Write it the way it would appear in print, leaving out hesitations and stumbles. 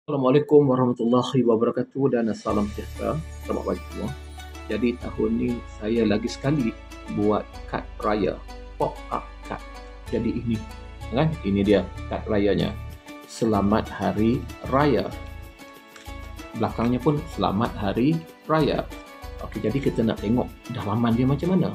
Assalamualaikum warahmatullahi wabarakatuh dan salam sejahtera. Selamat pagi semua. Jadi tahun ni saya lagi sekali buat kad raya, pop-up kad. Jadi ini dia kad rayanya. Selamat Hari Raya. Belakangnya pun Selamat Hari Raya. Okey, jadi kita nak tengok dalaman dia macam mana.